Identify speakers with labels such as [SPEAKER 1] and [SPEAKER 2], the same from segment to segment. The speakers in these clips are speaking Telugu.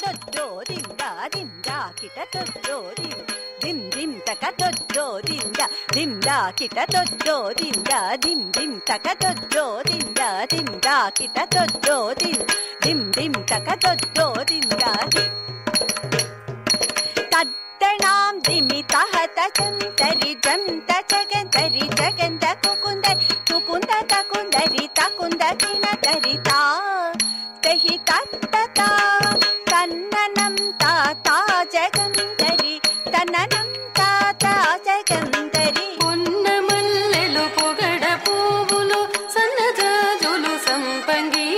[SPEAKER 1] దొజ్జో దింద దిందా కిట దొజ్జో దిం దిం దిం తక దొజ్జో దింద దిందా కిట దొజ్జో దింద దిం దిం తక దొజ్జో దింద దిందా కిట దొజ్జో దిం దిం దిం తక దొజ్జో దింద తద్దణాం దిమితః తచంతరి జంత జగంతరి జగంత కుకుంద కుకుంద తకుందరి తకుంద కినతరితా తహి తత్తతా తన్ననం తాతా జగంతరి తన్ననం తాతా జగంతరి
[SPEAKER 2] పొన్న మల్లెలు పొగడ పువ్వులు సన్నజాజులు సంపంగి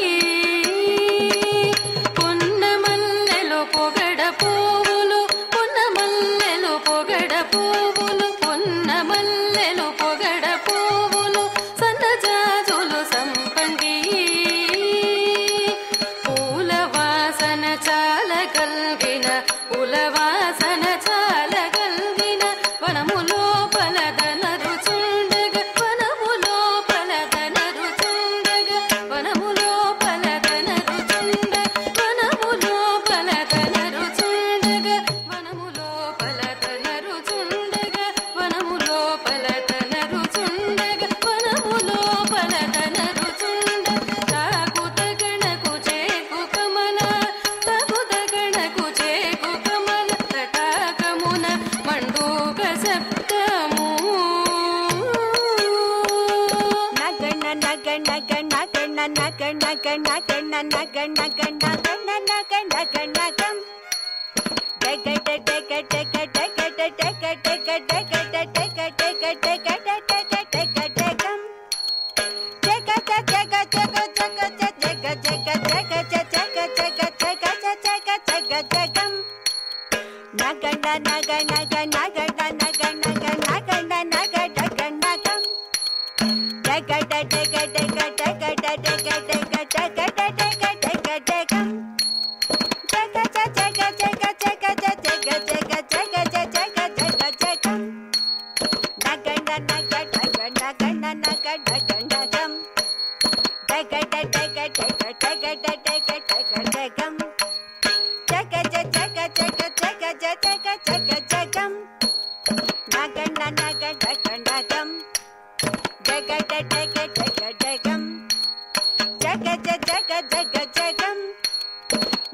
[SPEAKER 2] పొన్న మల్లెలు పొగడ పువ్వులు పొన్న మల్లెలు పొగడ పువ్వులు పొన్న మల్లెలు పొగడ పువ్వులు సన్నజాజులు సంపంగి పూల వాసన చాలా కల్గిన పూల వాసన చాలా కల్గిన వనములో పలదనరు చుండగ వనములో పలదనరు చుండగ వనములో పలదనరు చుండ వనములో పలదనరు చుండగ వనములో పలదనరు చుండగ వనములో పలదనరు చుండగ వనములో పలదనరు చుండ తాగుత గణకు చేకు కమల తాగుత గణకు చేకు కమల తటాకమున మండూక శబ్దము
[SPEAKER 1] నగణ నగణ గణ గణ నగణ గణ గణ నగణ గణ గణ నగణ గణ గం డగ డగ డగ డగ డగ డగ డగ డగ డగ డగ డగ డగ డగ డగం జగ జగ జగ జగ జగ జగ జగ జగ జగ జగ జగ జగ జగం నగణ నగణ గణ గణ నగణ గణ నగణ గణ గం డగ డగ డగ డగ డగ డగ డగ డగ డగ డగ డగం జగ జగ జగ జగ జగ జగ జగ జగ జగ జగ జగం నగణ నగణ గణ నగ గణ గం డగ డగ డగ డగ డగ డగ డగ డగం జగ జగ జగ జగ జగ జగ జగం నగణ నగణ గం జగ డగ డగ డగం జగ జగ జగ జగం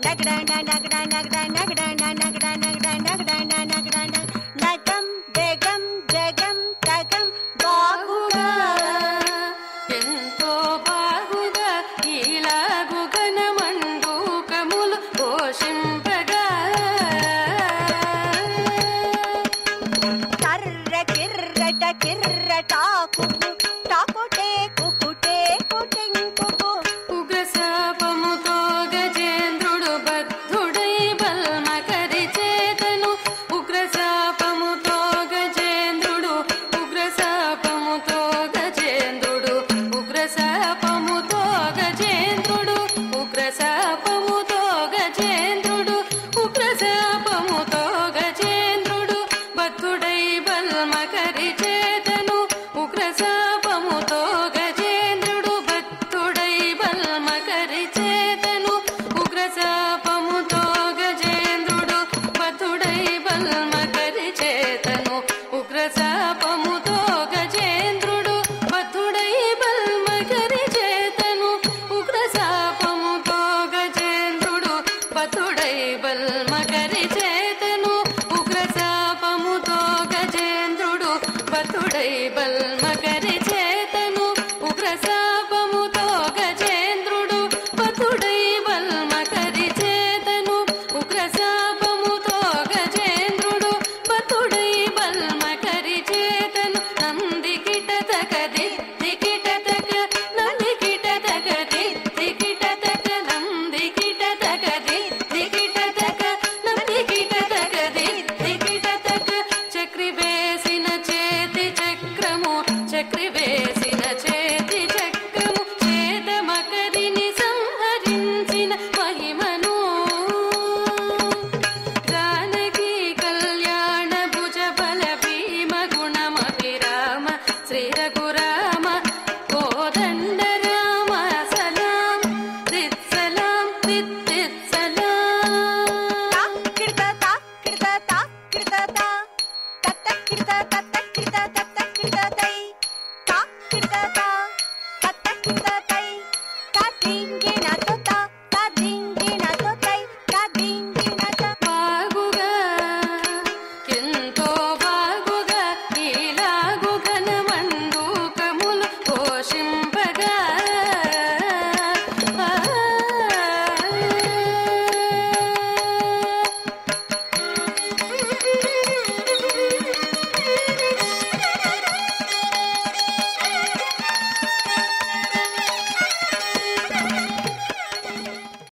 [SPEAKER 1] నగణ నగణ నగణ నగణ నగణ నగణ నగణ నగణ నగం జగం జగం తగం బాగుగా
[SPEAKER 2] ఎంతో బాగుగా ఇలాగు ఘనమండూకములు పోషింపగా
[SPEAKER 1] కర్ర కిర్రట కిర్రటాకు టాకుటే కుకుటే కుటింకుకు
[SPEAKER 2] ఉగ్రశాపముతో గజేంద్రుడు బద్ధుడై బల్మకరి చేతను ఉగ్రశాపముతో గజేంద్రుడు ఉగ్రశాపముతో గజేంద్రుడు ఉగ్రశాపముతో గజేంద్రుడు ఉగ్రశాపముతో గజేంద్రుడు ఉగ్రశాపముతో గజేంద్రుడు బద్ధుడై బల్మకరి చేతను ఉగ్రశాపముతో గజేంద్రుడు బద్ధుడై బల్మకరి చేతను ఉగ్రశాపముతో గజేంద్రుడు బద్ధుడై బల్మకరి చేతను ఉగ్రశాపముతో గజేంద్రుడు బద్ధుడై బల్మకరి చేతను ఉగ్రశాపముతో గజేంద్రుడు బద్ధుడై బల్మకరి చేతను ఉగ్రశాపముతో గజేంద్రుడు బద్ధుడై బల్